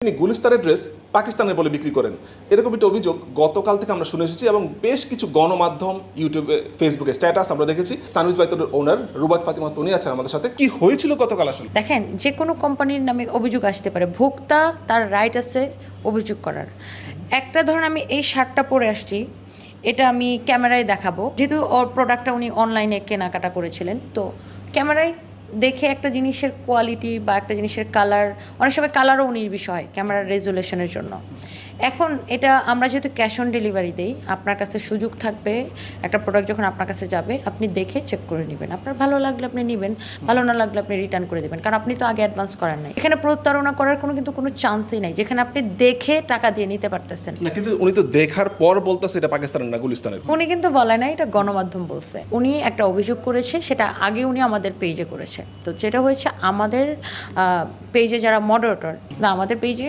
তিনি গুলিস্তানের ড্রেস পাকিস্তানের বলে বিক্রি করেন, এরকম একটা অভিযোগ গতকাল থেকে আমরা শুনে এসেছি এবং বেশ কিছু গণমাধ্যম ইউটিউবে ফেসবুকে স্ট্যাটাস আমরা দেখেছি। সানভিজ বাইতুলের ওনার রুবাত ফাতিমা তনি আছেন আমাদের সাথে। কি হয়েছিল গতকাল আসলে? দেখেন, যে কোনো কোম্পানির নামে অভিযোগ আসতে পারে, ভোক্তা তার রাইট আছে অভিযোগ করার। একটা ধরুন আমি এই শার্টটা পরে আসছি, এটা আমি ক্যামেরায় দেখাবো, যেহেতু ওর প্রোডাক্টটা উনি অনলাইনে কেনাকাটা করেছিলেন, তো ক্যামেরায় দেখে একটা জিনিসের কোয়ালিটি বা একটা জিনিসের কালার, অনেক সময় কালারও 19 বিষয় ক্যামেরার রেজুলেশনের জন্য। এখন এটা আমরা যেহেতু ক্যাশ অন ডেলিভারি দিই, আপনার কাছে সুযোগ থাকবে একটা প্রোডাক্ট যখন আপনার কাছে যাবে আপনি দেখে চেক করে নেবেন, আপনার ভালো লাগলে আপনি নেবেন, ভালো না লাগলে আপনি রিটার্ন করে দেবেন, কারণ আপনি তো আগে অ্যাডভান্স করার নাই। এখানে প্রতারণা করার কোনো চান্সই নাই, যেখানে আপনি দেখে টাকা দিয়ে নিতে পারতেছেন। না, কিন্তু উনি তো দেখার পর বলতেছে এটা পাকিস্তানের না গুলিস্তানের। উনি কিন্তু বলে না, এটা গণমাধ্যম বলছে। উনি একটা অভিযোগ করেছে, সেটা আগে উনি আমাদের পেজে করেছে। তো যেটা হয়েছে, আমাদের পেজে যারা মডারেটর বা আমাদের পেজে